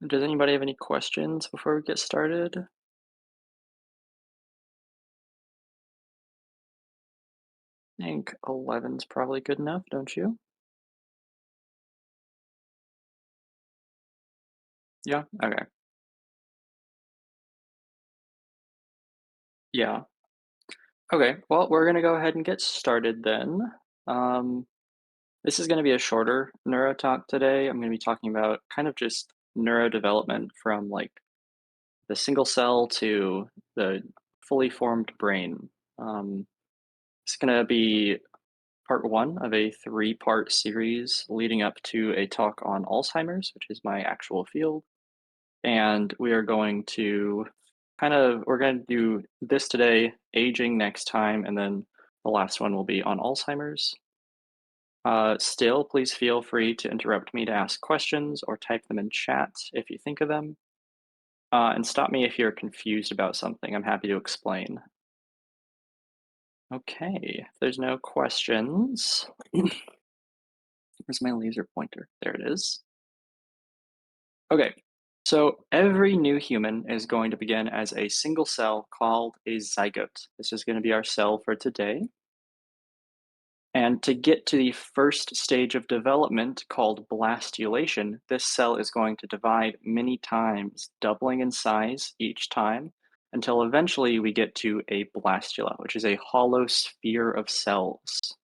Does anybody have any questions before we get started? I think 11's probably good enough, don't you? Yeah? Okay. Yeah. Okay, well, we're gonna go ahead and get started then. Um, this is gonna be a shorter neurotalk today. I'm gonna be talking about kind of just neurodevelopment from like the single cell to the fully formed brain. It's gonna be part one of a three-part series leading up to a talk on Alzheimer's, which is my actual field. And we are going to we're going to do this today, aging next time, and then the last one will be on Alzheimer's. Still, please feel free to interrupt me to ask questions or type them in chat if you think of them. And stop me if you're confused about something. I'm happy to explain. Okay, if there's no questions, where's my laser pointer? There it is. Okay, so every new human is going to begin as a single cell called a zygote. This is going to be our cell for today. And to get to the first stage of development called blastulation, this cell is going to divide many times, doubling in size each time, until eventually we get to a blastula, which is a hollow sphere of cells.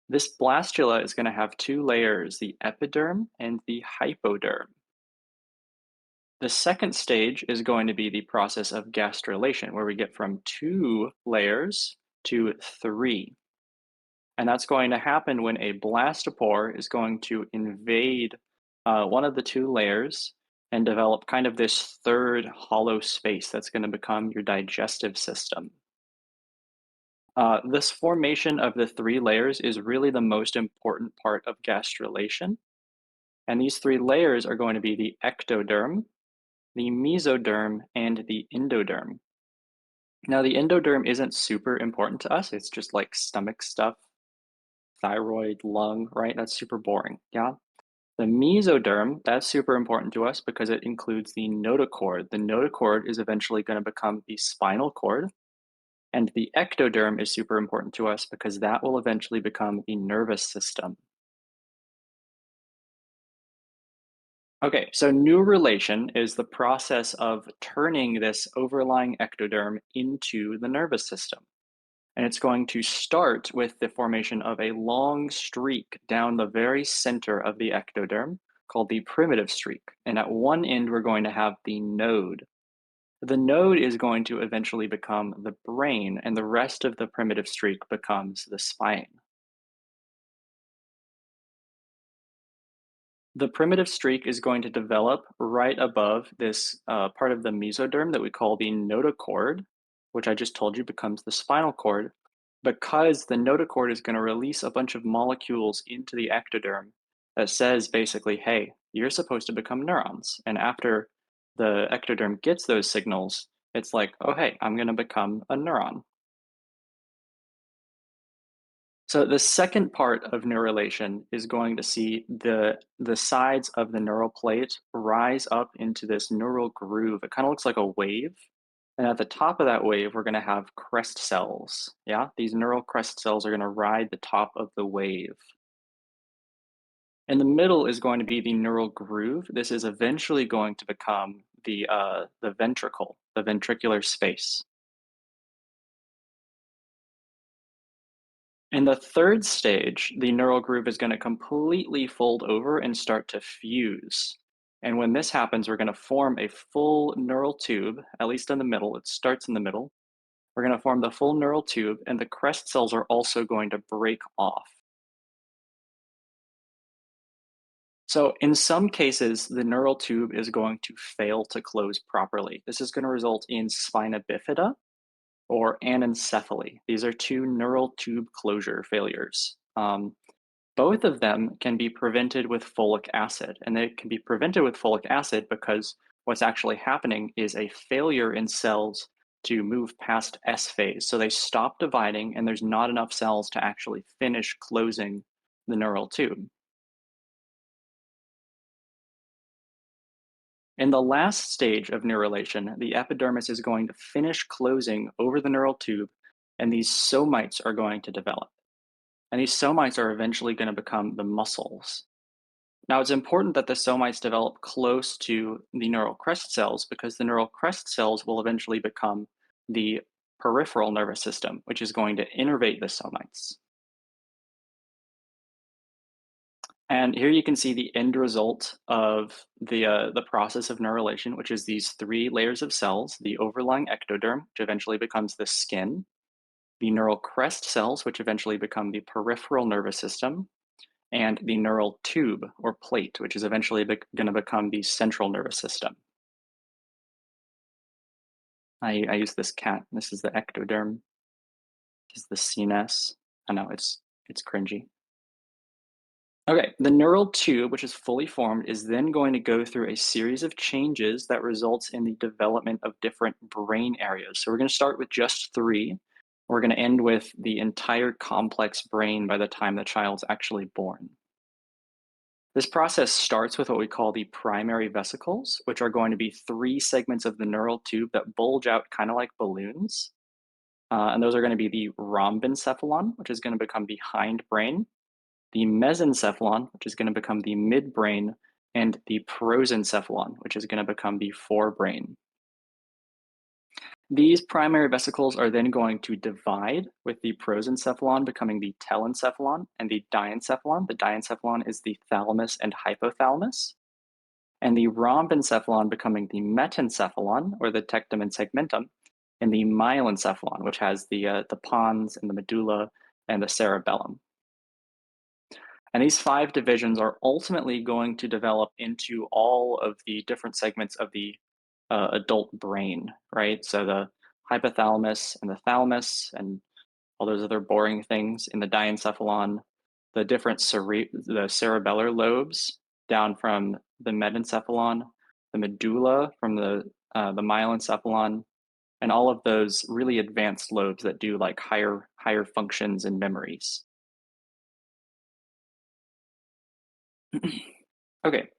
This blastula is going to have two layers, the epiderm and the hypoderm. The second stage is going to be the process of gastrulation, where we get from two layers to three. And that's going to happen when a blastopore is going to invade one of the two layers and develop kind of this third hollow space that's going to become your digestive system. This formation of the three layers is really the most important part of gastrulation. And these three layers are going to be the ectoderm, the mesoderm, and the endoderm. Now, the endoderm isn't super important to us. It's just like stomach stuff, thyroid, lung, right? That's super boring. Yeah. The mesoderm, that's super important to us because it includes the notochord. The notochord is eventually going to become the spinal cord. And the ectoderm is super important to us because that will eventually become the nervous system. Okay, so neurulation is the process of turning this overlying ectoderm into the nervous system. And it's going to start with the formation of a long streak down the very center of the ectoderm called the primitive streak. And at one end, we're going to have the node. The node is going to eventually become the brain, and the rest of the primitive streak becomes the spine. The primitive streak is going to develop right above this part of the mesoderm that we call the notochord, which I just told you becomes the spinal cord, because the notochord is going to release a bunch of molecules into the ectoderm that says basically, hey, you're supposed to become neurons. And after the ectoderm gets those signals, it's like, oh, hey, I'm going to become a neuron. So the second part of neurulation is going to see the sides of the neural plate rise up into this neural groove. It kind of looks like a wave. And at the top of that wave, we're going to have crest cells. Yeah, these neural crest cells are going to ride the top of the wave. In the middle is going to be the neural groove. This is eventually going to become the ventricle, the ventricular space. In the third stage, the neural groove is going to completely fold over and start to fuse. And when this happens, we're going to form a full neural tube, at least in the middle. It starts in the middle. We're going to form the full neural tube, and the crest cells are also going to break off. So, in some cases, the neural tube is going to fail to close properly. This is going to result in spina bifida or anencephaly. These are two neural tube closure failures. Both of them can be prevented with folic acid, and they can be prevented with folic acid because what's actually happening is a failure in cells to move past S phase. So they stop dividing, and there's not enough cells to actually finish closing the neural tube. In the last stage of neurulation, the epidermis is going to finish closing over the neural tube, and these somites are going to develop. And these somites are eventually going to become the muscles. Now, it's important that the somites develop close to the neural crest cells because the neural crest cells will eventually become the peripheral nervous system, which is going to innervate the somites. And here you can see the end result of the process of neurulation, which is these three layers of cells: the overlying ectoderm, which eventually becomes the skin; the neural crest cells, which eventually become the peripheral nervous system; and the neural tube or plate, which is eventually going to become the central nervous system. I use this cat. This is the ectoderm. This is the CNS. I know it's cringy. Okay, the neural tube, which is fully formed, is then going to go through a series of changes that results in the development of different brain areas. So we're going to start with just three. We're going to end with the entire complex brain by the time the child's actually born. This process starts with what we call the primary vesicles, which are going to be three segments of the neural tube that bulge out kind of like balloons. And those are going to be the rhombencephalon, which is going to become the hindbrain; the mesencephalon, which is going to become the midbrain; and the prosencephalon, which is going to become the forebrain. These primary vesicles are then going to divide, with the prosencephalon becoming the telencephalon and the diencephalon. The diencephalon is the thalamus and hypothalamus, and the rhombencephalon becoming the metencephalon, or the tectum and segmentum, and the myelencephalon, which has the pons and the medulla and the cerebellum. And these five divisions are ultimately going to develop into all of the different segments of the adult brain, right? So the hypothalamus and the thalamus and all those other boring things in the diencephalon, the different the cerebellar lobes down from the metencephalon, the medulla from the myelencephalon, and all of those really advanced lobes that do like higher functions and memories. Okay,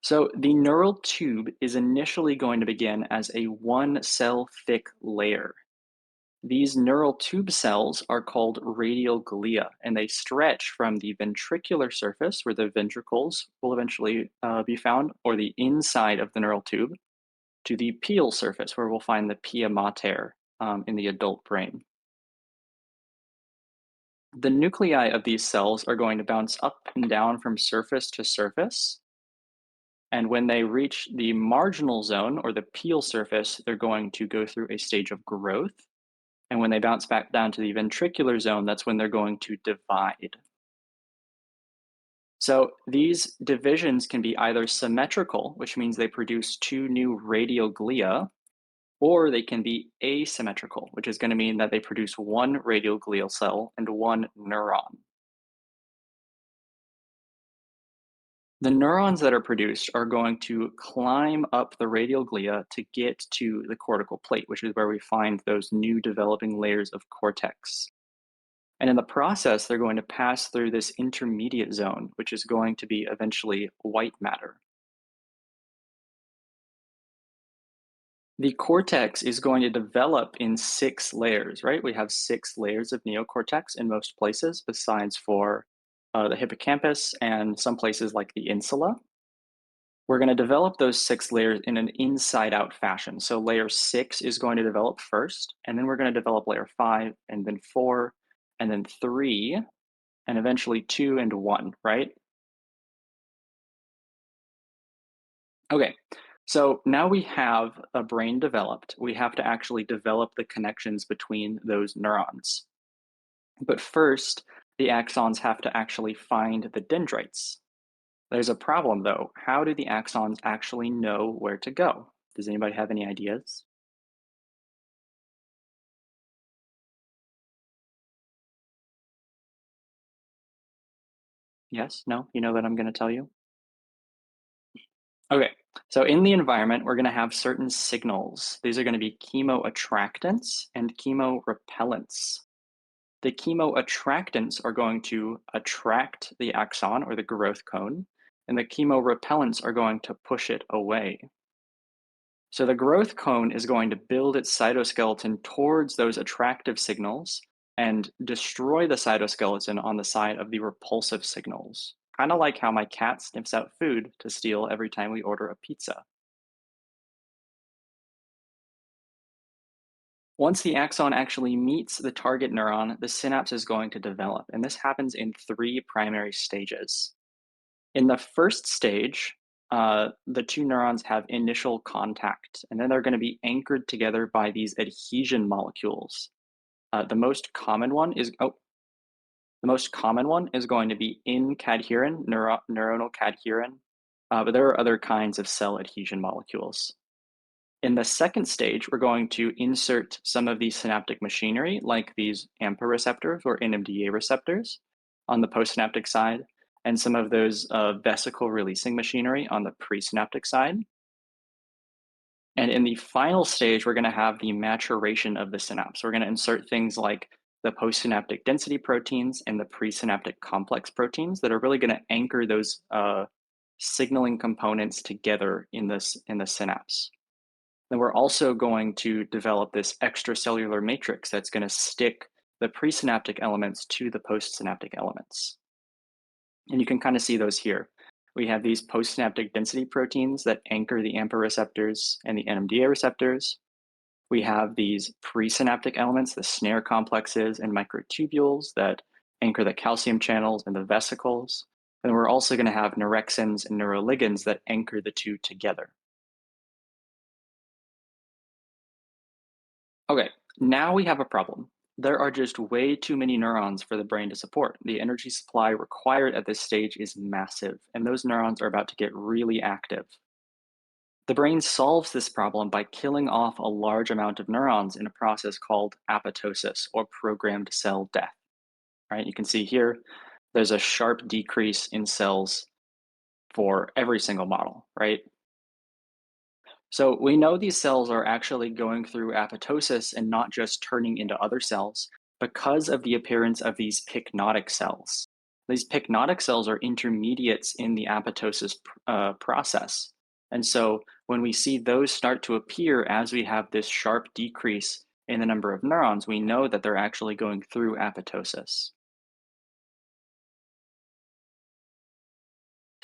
so the neural tube is initially going to begin as a one cell thick layer. These neural tube cells are called radial glia, and they stretch from the ventricular surface, where the ventricles will eventually be found, or the inside of the neural tube, to the pial surface, where we'll find the pia mater in the adult brain. The nuclei of these cells are going to bounce up and down from surface to surface. And when they reach the marginal zone or the pial surface, they're going to go through a stage of growth. And when they bounce back down to the ventricular zone, that's when they're going to divide. So these divisions can be either symmetrical, which means they produce two new radial glia, or they can be asymmetrical, which is going to mean that they produce one radial glial cell and one neuron. The neurons that are produced are going to climb up the radial glia to get to the cortical plate, which is where we find those new developing layers of cortex. And in the process, they're going to pass through this intermediate zone, which is going to be eventually white matter. The cortex is going to develop in six layers, right? We have six layers of neocortex in most places, besides for the hippocampus and some places like the insula. We're going to develop those six layers in an inside out fashion. So layer six is going to develop first, and then we're going to develop layer five, and then four, and then three, and eventually two and one, right? Okay. So now we have a brain developed. We have to actually develop the connections between those neurons. But first, the axons have to actually find the dendrites. There's a problem though. How do the axons actually know where to go? Does anybody have any ideas? Yes? No? You know that I'm going to tell you? Okay. So in the environment, we're going to have certain signals. These are going to be chemoattractants and chemorepellents. The chemoattractants are going to attract the axon or the growth cone, and the chemorepellents are going to push it away. So the growth cone is going to build its cytoskeleton towards those attractive signals and destroy the cytoskeleton on the side of the repulsive signals. Kind of like how my cat sniffs out food to steal every time we order a pizza. Once the axon actually meets the target neuron, the synapse is going to develop, and this happens in three primary stages. In the first stage, the two neurons have initial contact, and then they're going to be anchored together by these adhesion molecules. The most common one is the most common one is going to be in cadherin, neuronal cadherin, but there are other kinds of cell adhesion molecules. In the second stage, we're going to insert some of the synaptic machinery, like these AMPA receptors or NMDA receptors on the postsynaptic side, and some of those vesicle releasing machinery on the presynaptic side. And in the final stage, we're going to have the maturation of the synapse. We're going to insert things like the postsynaptic density proteins and the presynaptic complex proteins that are really going to anchor those signaling components together in the synapse. Then we're also going to develop this extracellular matrix that's going to stick the presynaptic elements to the postsynaptic elements. And you can kind of see those here. We have these postsynaptic density proteins that anchor the AMPA receptors and the NMDA receptors. We have these presynaptic elements, the snare complexes and microtubules that anchor the calcium channels and the vesicles. And we're also going to have neurexins and neuroligands that anchor the two together. Okay, now we have a problem. There are just way too many neurons for the brain to support. The energy supply required at this stage is massive, and those neurons are about to get really active. The brain solves this problem by killing off a large amount of neurons in a process called apoptosis or programmed cell death. Right? You can see here there's a sharp decrease in cells for every single model, right? So we know these cells are actually going through apoptosis and not just turning into other cells because of the appearance of these pycnotic cells. These pycnotic cells are intermediates in the apoptosis process. And so when we see those start to appear as we have this sharp decrease in the number of neurons, we know that they're actually going through apoptosis.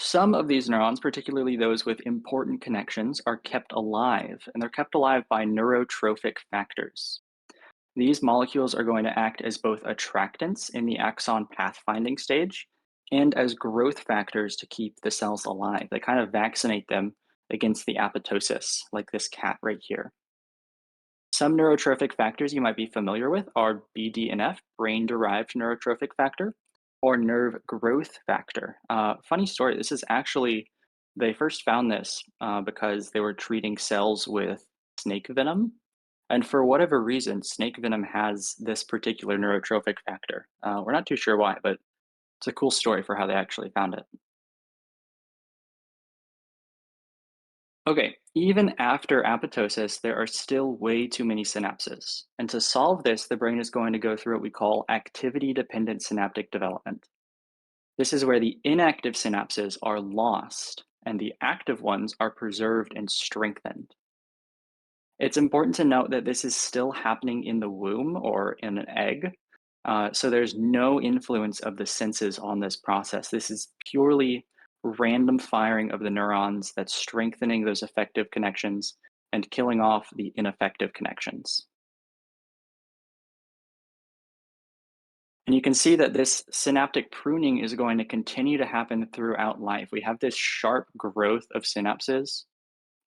Some of these neurons, particularly those with important connections, are kept alive, and they're kept alive by neurotrophic factors. These molecules are going to act as both attractants in the axon pathfinding stage and as growth factors to keep the cells alive. They kind of vaccinate them against the apoptosis, like this cat right here. Some neurotrophic factors you might be familiar with are BDNF, brain derived neurotrophic factor, or nerve growth factor. Funny story, this is actually, they first found this because they were treating cells with snake venom. And for whatever reason, snake venom has this particular neurotrophic factor. We're not too sure why, but it's a cool story for how they actually found it. Okay, even after apoptosis, there are still way too many synapses. And to solve this, the brain is going to go through what we call activity-dependent synaptic development. This is where the inactive synapses are lost and the active ones are preserved and strengthened. It's important to note that this is still happening in the womb or in an egg. So there's no influence of the senses on this process. This is purely random firing of the neurons that's strengthening those effective connections and killing off the ineffective connections. And you can see that this synaptic pruning is going to continue to happen throughout life. We have this sharp growth of synapses.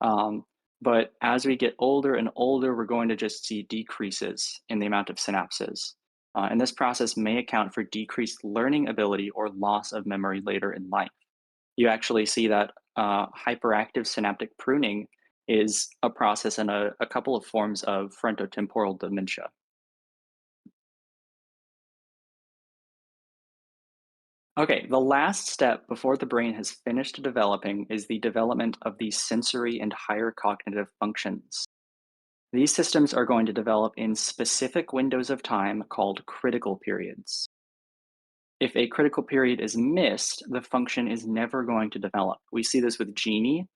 Um, but as we get older and older, we're going to just see decreases in the amount of synapses. And this process may account for decreased learning ability or loss of memory later in life. You actually see that hyperactive synaptic pruning is a process in a couple of forms of frontotemporal dementia. Okay, the last step before the brain has finished developing is the development of the sensory and higher cognitive functions. These systems are going to develop in specific windows of time called critical periods. If a critical period is missed, the function is never going to develop. We see this with Genie.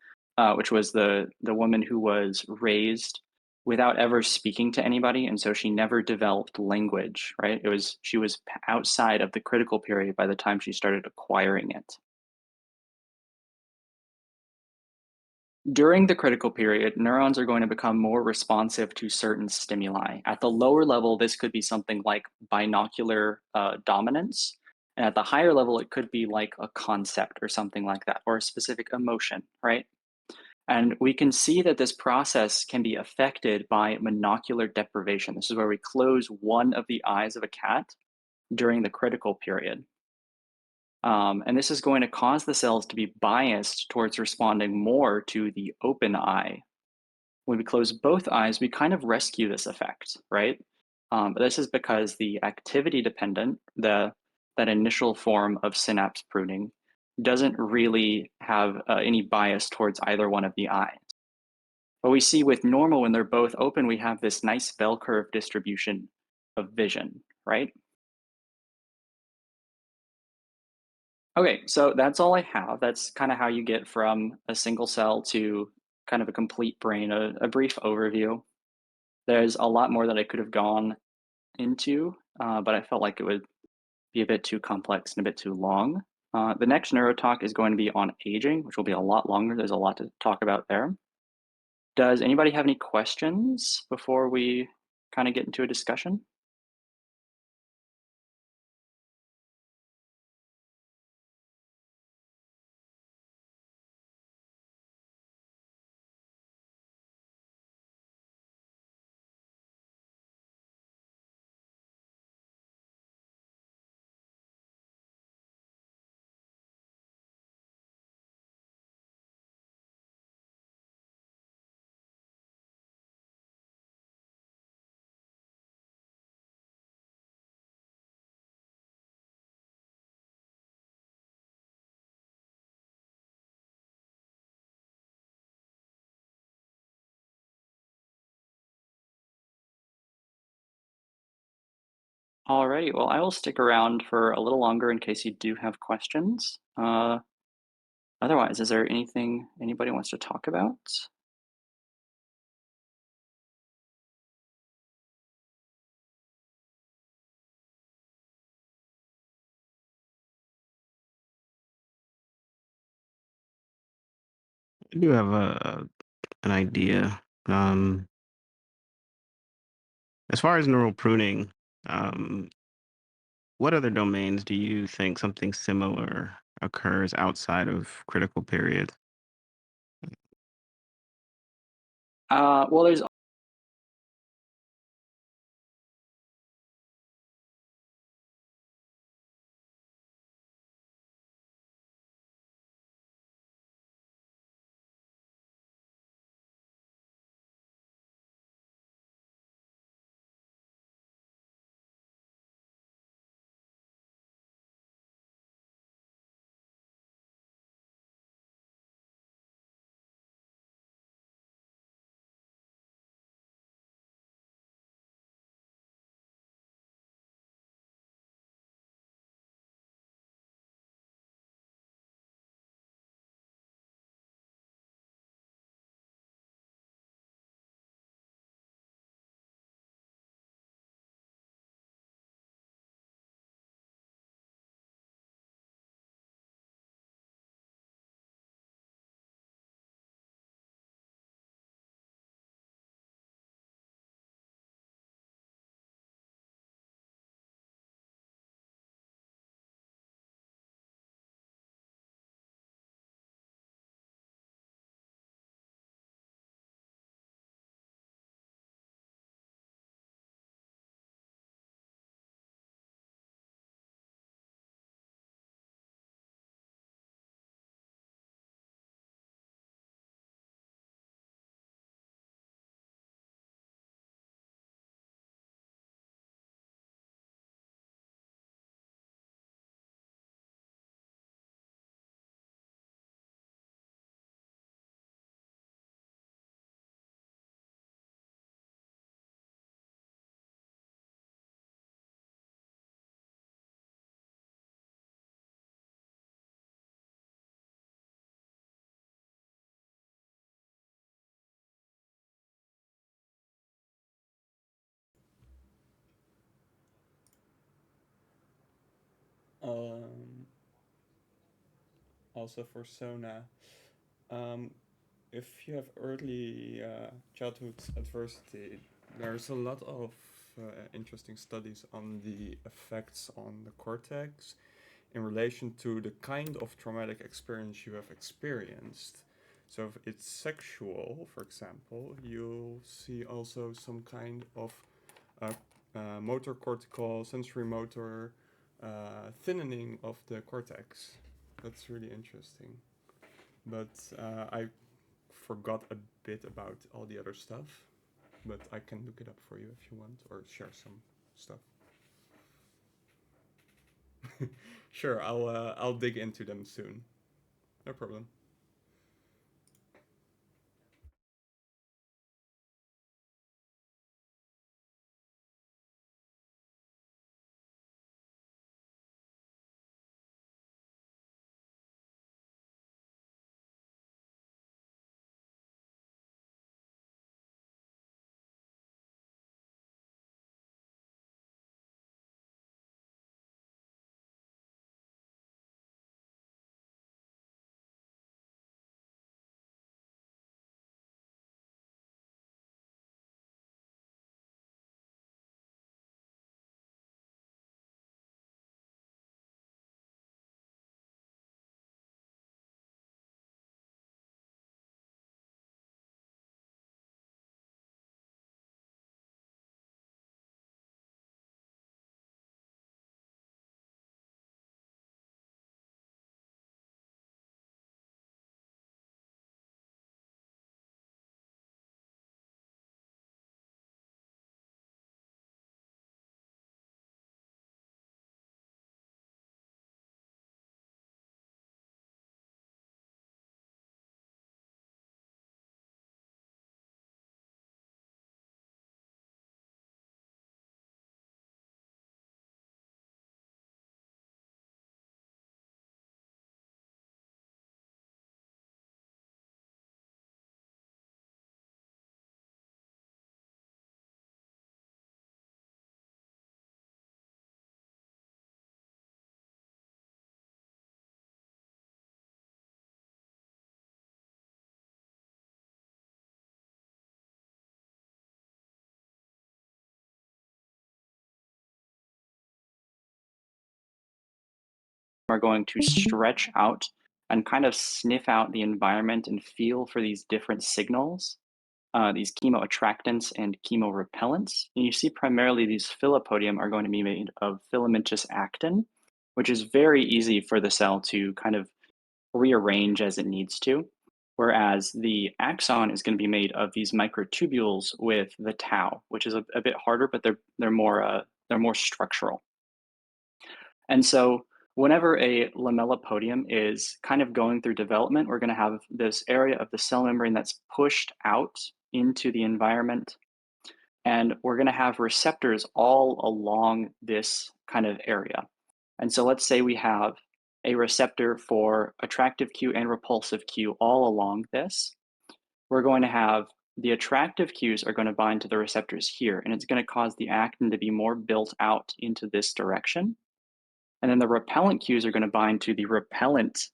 which was the woman who was raised without ever speaking to anybody, and so she never developed language, right? She was outside of the critical period by the time she started acquiring it. During the critical period, neurons are going to become more responsive to certain stimuli. At the lower level, this could be something like binocular dominance. And at the higher level, it could be like a concept or something like that, or a specific emotion, right? And we can see that this process can be affected by monocular deprivation. This is where we close one of the eyes of a cat during the critical period. And this is going to cause the cells to be biased towards responding more to the open eye. When we close both eyes, we kind of rescue this effect, right? But this is because the activity dependent, that initial form of synapse pruning, doesn't really have any bias towards either one of the eyes. But we see with normal, when they're both open, we have this nice bell curve distribution of vision, right? Okay, so that's all I have. That's kind of how you get from a single cell to kind of a complete brain, a brief overview. There's a lot more that I could have gone into, but I felt like it would be a bit too complex and a bit too long. The next Neurotalk is going to be on aging, which will be a lot longer. There's a lot to talk about there. Does anybody have any questions before we kind of get into a discussion? Alrighty, well, I will stick around for a little longer in case you do have questions. Otherwise, is there anything anybody wants to talk about? I do have an idea. As far as neural pruning, um, what other domains do you think something similar occurs outside of critical period? Well, there's Um, Also for Sona, um, if you have early childhood adversity, there's a lot of interesting studies on the effects on the cortex in relation to the kind of traumatic experience you have experienced. So, if it's sexual, for example, you'll see also some kind of uh, motor cortical, sensory motor thinning of the cortex. That's really interesting. But I forgot a bit about all the other stuff. But I can look it up for you if you want, or share some stuff. Sure, I'll dig into them soon. No problem. Are going to stretch out and kind of sniff out the environment and feel for these different signals, these chemoattractants and chemorepellents. And you see primarily these filipodium are going to be made of filamentous actin, which is very easy for the cell to kind of rearrange as it needs to. Whereas the axon is going to be made of these microtubules with the tau, which is a bit harder, but they're more structural. And so whenever a lamellipodium is kind of going through development, we're going to have this area of the cell membrane that's pushed out into the environment. And we're going to have receptors all along this kind of area. And so let's say we have a receptor for attractive cue and repulsive cue all along this. We're going to have the attractive cues are going to bind to the receptors here, and it's going to cause the actin to be more built out into this direction. And then the repellent cues are going to bind to the repellent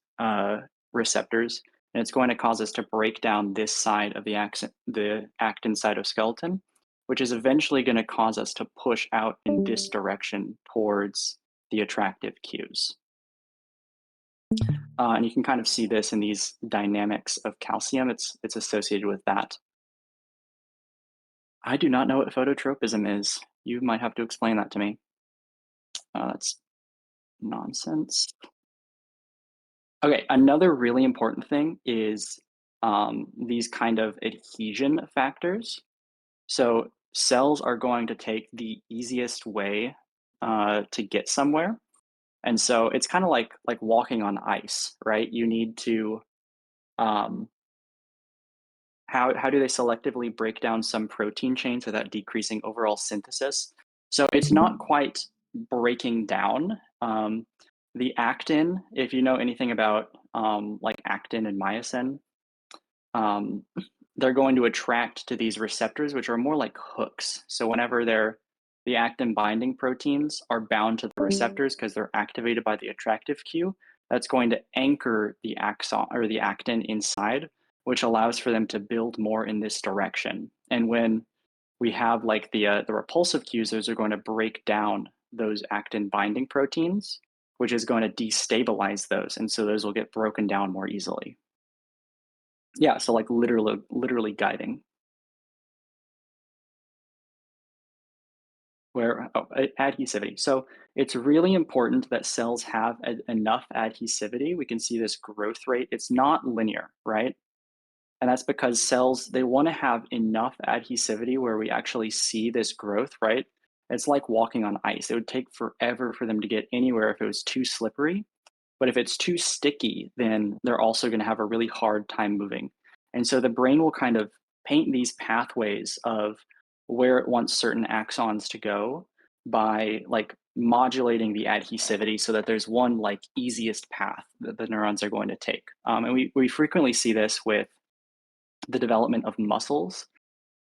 receptors, and it's going to cause us to break down this side of the actin cytoskeleton, which is eventually going to cause us to push out in this direction towards the attractive cues. And you can kind of see this in these dynamics of calcium. It's associated with that. I do not know what phototropism is. You might have to explain that to me. That's nonsense. Okay, another really important thing is these kind of adhesion factors. So cells are going to take the easiest way to get somewhere, and so it's kind of like walking on ice, right? You need to um, how do they selectively break down some protein chains without decreasing overall synthesis? So it's not quite breaking down. The actin, if you know anything about like actin and myosin, um, they're going to attract to these receptors, which are more like hooks. So whenever they're the actin binding proteins are bound to the receptors because they're activated by the attractive cue. That's going to anchor the axon or the actin inside, which allows for them to build more in this direction. And when we have like the repulsive cues, those are going to break down those actin binding proteins, which is going to destabilize those, and so those will get broken down more easily. Yeah, so like literally guiding. Where adhesivity. So it's really important that cells have enough adhesivity. We can see this growth rate. It's not linear, right? And that's because cells, they want to have enough adhesivity where we actually see this growth, right? It's like walking on ice. It would take forever for them to get anywhere if it was too slippery. But if it's too sticky, then they're also going to have a really hard time moving. And so the brain will kind of paint these pathways of where it wants certain axons to go by like modulating the adhesivity so that there's one like easiest path that the neurons are going to take. And we frequently see this with the development of muscles.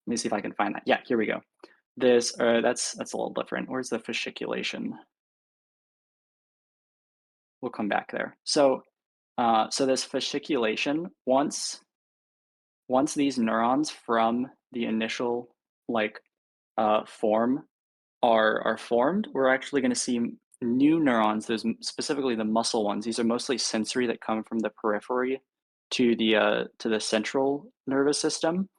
Let me see if I can find that. Yeah, here we go. This that's a little different. Where's the fasciculation? We'll come back there. So this fasciculation, once these neurons from the initial like form are formed, we're actually going to see new neurons. Those specifically the muscle ones. These are mostly sensory that come from the periphery to the central nervous system.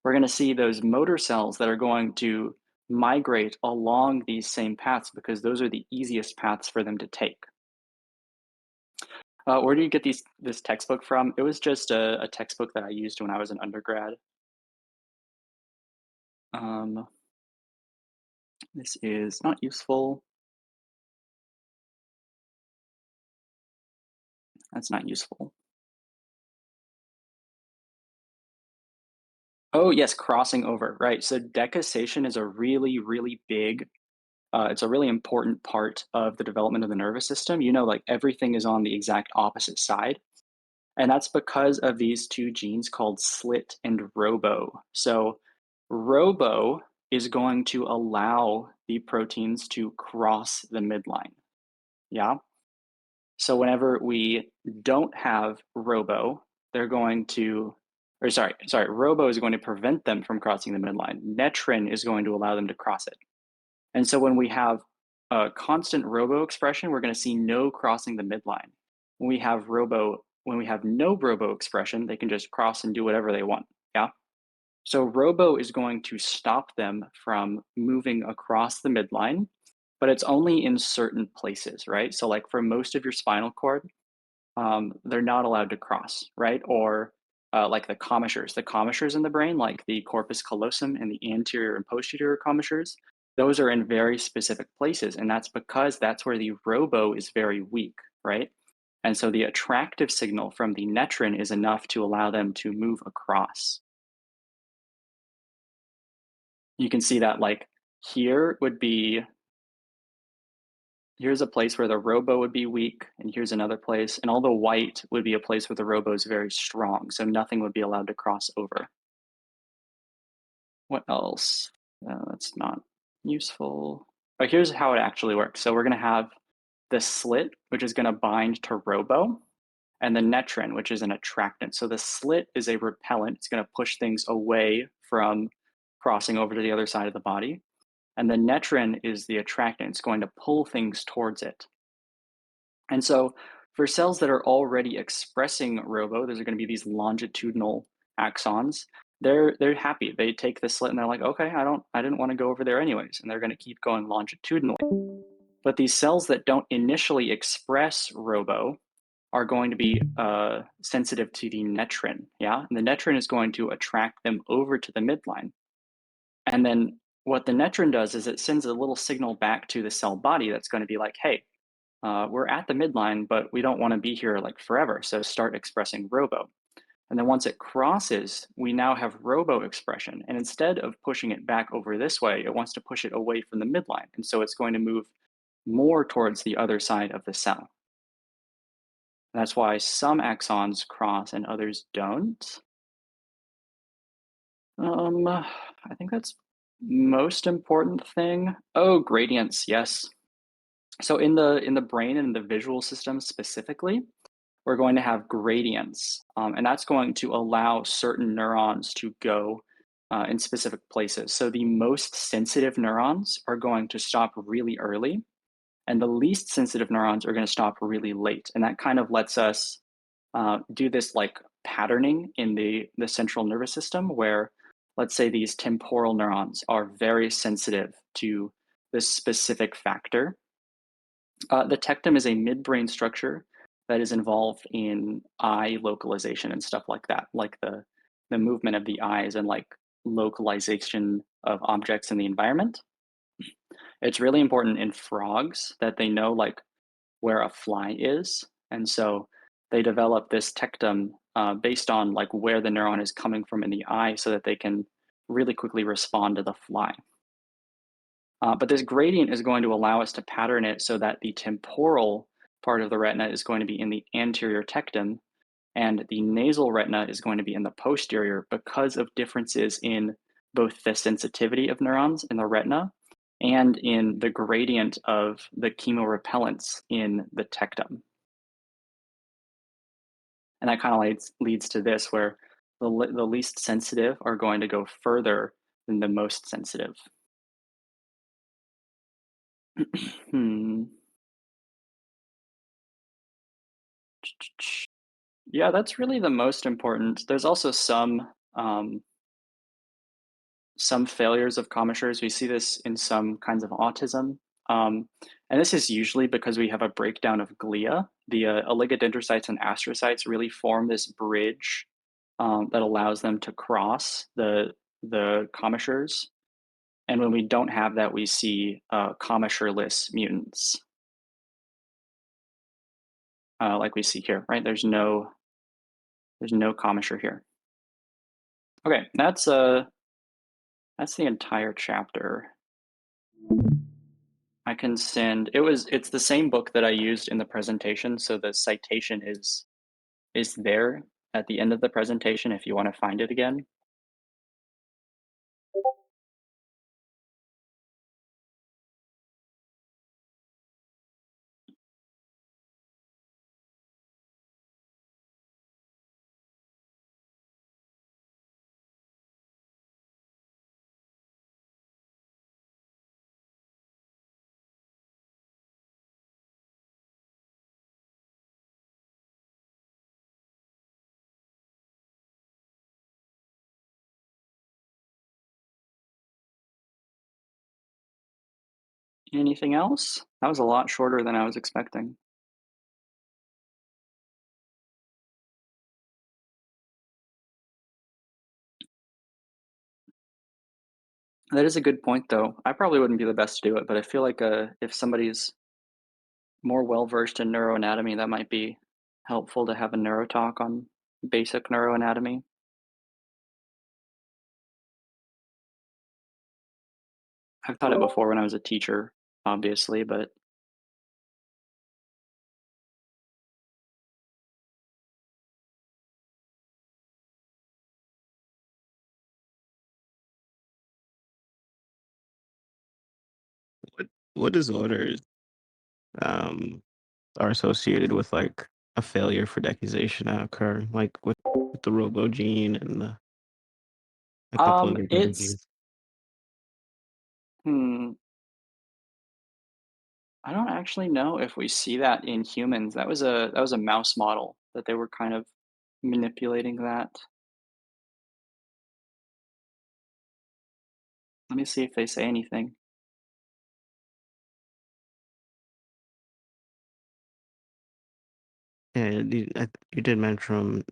We're going to see those motor cells that are going to migrate along these same paths because those are the easiest paths for them to take. Where do you get this textbook from? It was just a textbook that I used when I was an undergrad. Um, this is not useful. That's not useful. Oh, yes, crossing over, right. So decussation is a really big, it's a really important part of the development of the nervous system. You know, like everything is on the exact opposite side. And that's because of these two genes called SLIT and ROBO. So ROBO is going to allow the proteins to cross the midline. Yeah. So whenever we don't have ROBO, they're going to, or sorry, ROBO is going to prevent them from crossing the midline. Netrin is going to allow them to cross it. And so when we have a constant robo expression, we're going to see no crossing the midline. When we have no robo expression, they can just cross and do whatever they want. Yeah. So robo is going to stop them from moving across the midline, but it's only in certain places, right? So like for most of your spinal cord, they're not allowed to cross, right? Or like the commissures in the brain, like the corpus callosum and the anterior and posterior commissures, those are in very specific places. And that's because that's where the robo is very weak, right? And so the attractive signal from the netrin is enough to allow them to move across. You can see that like here would be here's a place where the robo would be weak, and here's another place, and all the white would be a place where the robo is very strong, so nothing would be allowed to cross over. What else? That's not useful. Oh, here's how it actually works. So we're going to have the slit, which is going to bind to robo, and the netrin, which is an attractant. So the slit is a repellent. It's going to push things away from crossing over to the other side of the body. And the netrin is the attractant. It's going to pull things towards it. And so for cells that are already expressing robo, those are going to be these longitudinal axons. They're happy. They take the slit and they're like, okay, I didn't want to go over there anyways, and they're going to keep going longitudinally. But these cells that don't initially express robo are going to be sensitive to the netrin. Yeah, and the netrin is going to attract them over to the midline. And then what the netrin does is it sends a little signal back to the cell body that's going to be like, hey, we're at the midline, but we don't want to be here like forever. So start expressing robo. And then once it crosses, we now have robo expression. And instead of pushing it back over this way, it wants to push it away from the midline. And so it's going to move more towards the other side of the cell. That's why some axons cross and others don't. I think that's Most important thing? Oh, gradients, yes. So in the brain and the visual system specifically, we're going to have gradients, and that's going to allow certain neurons to go in specific places. So the most sensitive neurons are going to stop really early, and the least sensitive neurons are going to stop really late. And that kind of lets us do this like patterning in the central nervous system, where let's say these temporal neurons are very sensitive to this specific factor. The tectum is a midbrain structure that is involved in eye localization and stuff like that, like the movement of the eyes and like localization of objects in the environment. It's really important in frogs that they know like where a fly is, and so they develop this tectum based on like where the neuron is coming from in the eye, so that they can really quickly respond to the fly. But this gradient is going to allow us to pattern it so that the temporal part of the retina is going to be in the anterior tectum, and the nasal retina is going to be in the posterior because of differences in both the sensitivity of neurons in the retina and in the gradient of the chemorepellents in the tectum. And that kind of leads to this, where the least sensitive are going to go further than the most sensitive. Hmm. Yeah, that's really the most important. There's also some failures of commissures. We see this in some kinds of autism, and this is usually because we have a breakdown of glia. The oligodendrocytes and astrocytes really form this bridge that allows them to cross the commissures. And when we don't have that, we see commissure-less mutants, like we see here. Right? There's no commissure here. Okay, that's the entire chapter. I can send it's the same book that I used in the presentation, so the citation is there at the end of the presentation if you want to find it again. Anything else? That was a lot shorter than I was expecting. That is a good point, though. I probably wouldn't be the best to do it, but I feel like if somebody's more well versed in neuroanatomy, that might be helpful to have a neurotalk on basic neuroanatomy. I've taught it before when I was a teacher, obviously, but What what disorders um are associated with like a failure for decusation to occur, like with the robo gene and a couple of other it's diseases? hmm, I don't actually know if we see that in humans. That was a mouse model that they were kind of manipulating that. Let me see if they say anything. Yeah, you did mention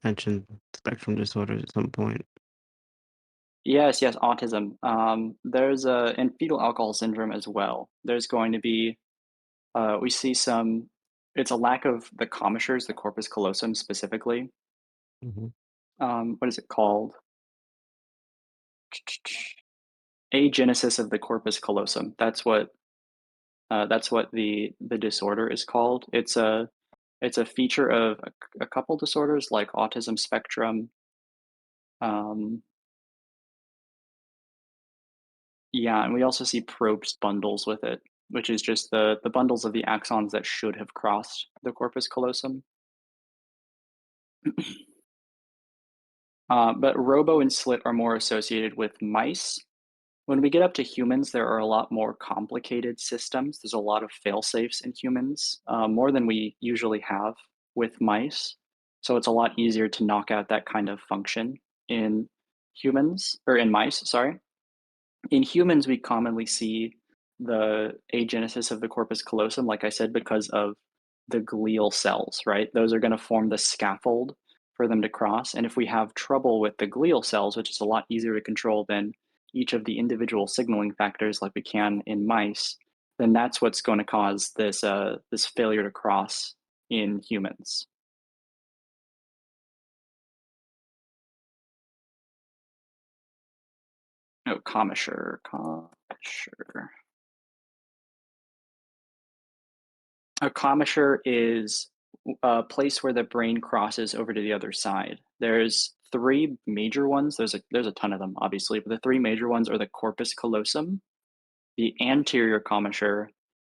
spectrum disorders at some point. Yes, yes, autism. There's a and fetal alcohol syndrome as well. There's going to be we see some. It's a lack of the commissures, the corpus callosum specifically. Mhm. What is it called? Agenesis of the corpus callosum. That's what the disorder is called. It's a feature of a couple disorders like autism spectrum. Um, Yeah, and we also see probes bundles with it, which is just the bundles of the axons that should have crossed the corpus callosum. But robo and slit are more associated with mice. When we get up to humans, there are a lot more complicated systems. There's a lot of fail-safes in humans, more than we usually have with mice. So it's a lot easier to knock out that kind of function in humans, or in mice, sorry. In humans, we commonly see the agenesis of the corpus callosum, like I said, because of the glial cells, right? Those are going to form the scaffold for them to cross. And if we have trouble with the glial cells, which is a lot easier to control than each of the individual signaling factors like we can in mice, then that's what's going to cause this failure to cross in humans. Oh, commissure. A commissure is a place where the brain crosses over to the other side. There's 3 major ones. There's a ton of them, obviously, but the 3 major ones are the corpus callosum, the anterior commissure,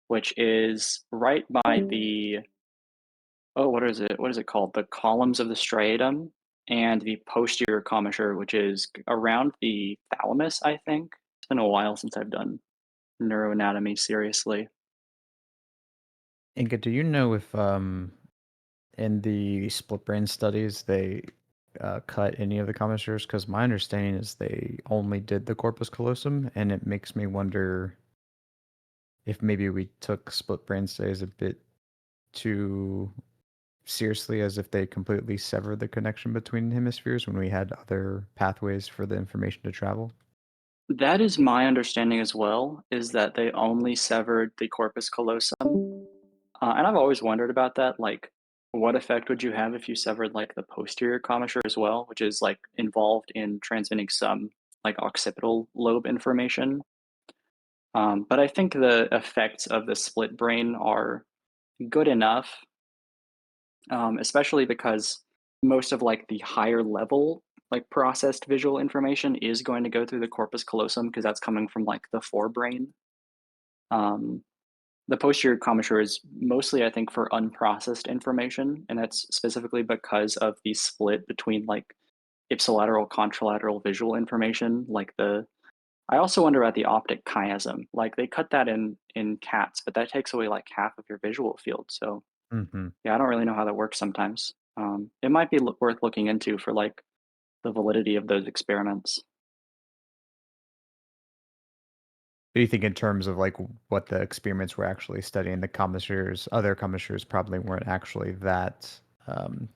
which is right by the what is it? What is it called? The columns of the striatum, and the posterior commissure, which is around the thalamus, I think. It's been a while since I've done neuroanatomy seriously. Inka, do you know if in the split brain studies they cut any of the commissures? Because my understanding is they only did the corpus callosum, and it makes me wonder if maybe we took split brain studies a bit too seriously, as if they completely severed the connection between hemispheres when we had other pathways for the information to travel. That is my understanding as well, is that they only severed the corpus callosum, and I've always wondered about that, like, what effect would you have if you severed, like, the posterior commissure as well, which is, like, involved in transmitting some, like, occipital lobe information? But I think the effects of the split brain are good enough, especially because most of, like, the higher level, like, processed visual information is going to go through the corpus callosum because that's coming from, like, the forebrain. Um, the posterior commissure is mostly, I think, for unprocessed information, and that's specifically because of the split between like ipsilateral, contralateral visual information. I also wonder about the optic chiasm. Like they cut that in cats, but that takes away like half of your visual field. So Hmm. yeah, I don't really know how that works sometimes. It might be worth looking into for like the validity of those experiments. Do you think in terms of like what the experiments were actually studying, the commissures, other commissures probably weren't actually that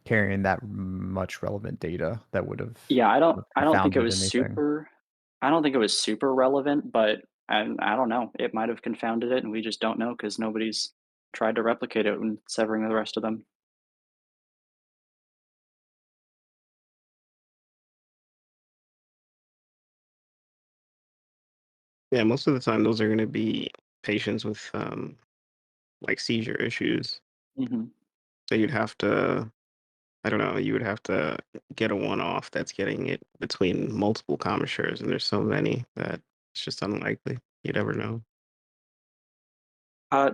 carrying that much relevant data that would have Yeah, I don't think it confounded was anything? super I don't think it was super relevant, but I don't know. It might have confounded it, and we just don't know because nobody's tried to replicate it when severing the rest of them. Yeah, most of the time those are going to be patients with like seizure issues. Mhm. So you'd have to, I don't know, you would have to get a one-off that's getting it between multiple commissures, and there's so many that it's just unlikely you'd ever know.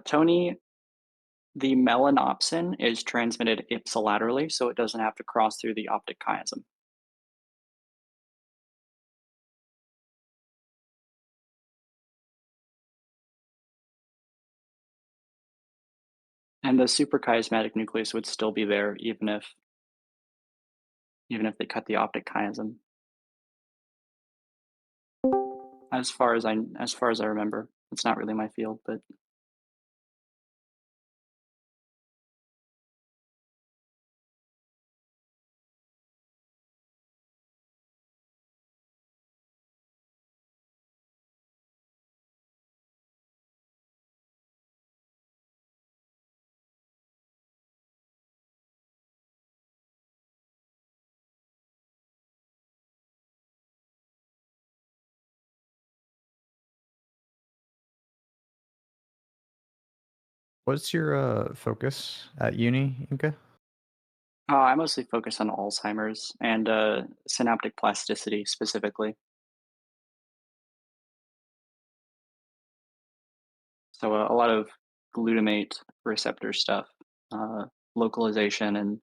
Tony, the melanopsin is transmitted ipsilaterally, so it doesn't have to cross through the optic chiasm. And the suprachiasmatic nucleus would still be there even if they cut the optic chiasm, as far as I remember. It's not really my field, but What's your focus at uni, Inka? I mostly focus on Alzheimer's and, synaptic plasticity specifically. So a lot of glutamate receptor stuff, uh, localization and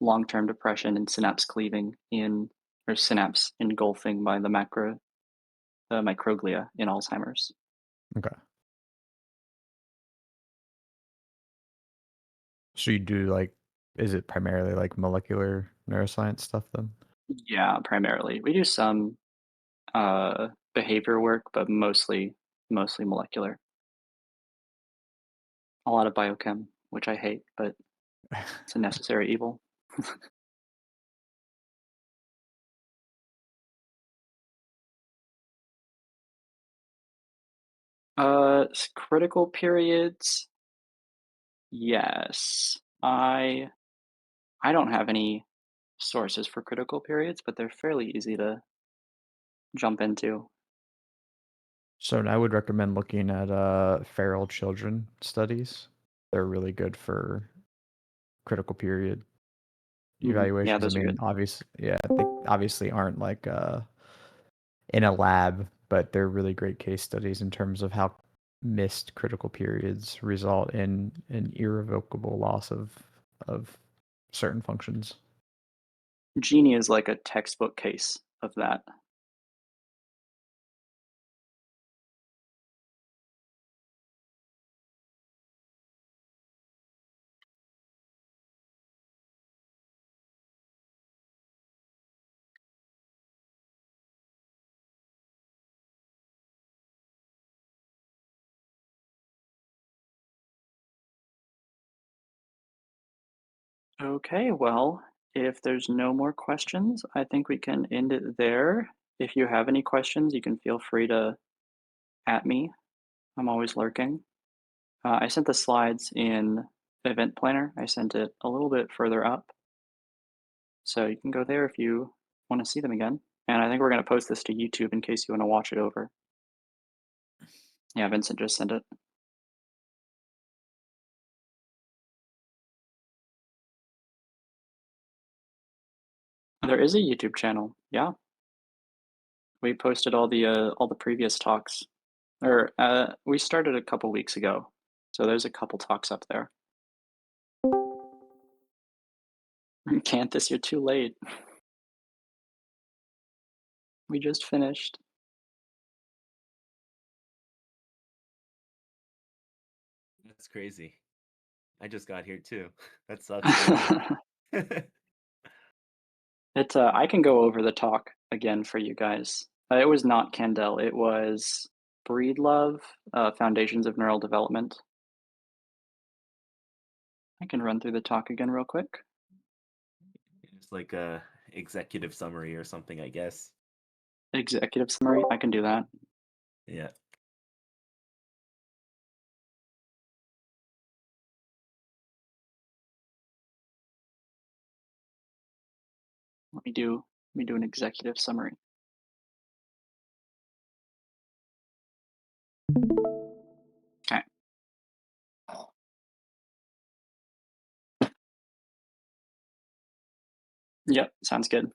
long-term depression and synapse cleaving in or synapse engulfing by the microglia in Alzheimer's. Okay. So you do like, is it primarily like molecular neuroscience stuff then? Yeah, primarily. We do some behavior work, but mostly molecular. A lot of biochem, which I hate, but it's a necessary evil. Critical periods, yes. I don't have any sources for critical periods, but they're fairly easy to jump into. So I would recommend looking at feral children studies. They're really good for critical period Yeah, evaluations. I those are mean, good. yeah, they obviously aren't like in a lab, but they're really great case studies in terms of how missed critical periods result in an irrevocable loss of certain functions. Genie is like a textbook case of that. Okay, well, if there's no more questions, I think we can end it there. If you have any questions, you can feel free to at me. I'm always lurking. I sent the slides in the event planner. I sent it a little bit further up, so you can go there if you want to see them again. And I think we're going to post this to YouTube in case you want to watch it over. Yeah, Vincent just sent it. There is a YouTube channel. Yeah, we posted all the previous talks, or we started a couple weeks ago, so there's a couple talks up there. Can't this year, too late. We just finished. That's crazy. I just got here too. That sucks for me. It's I can go over the talk again for you guys. It was not Candel. It was Breedlove, Foundations of Neural Development. I can run through the talk again real quick. It's like a executive summary or something, I guess. Executive summary. I can do that. Yeah. Let me do an executive summary. Okay. Yep, sounds good.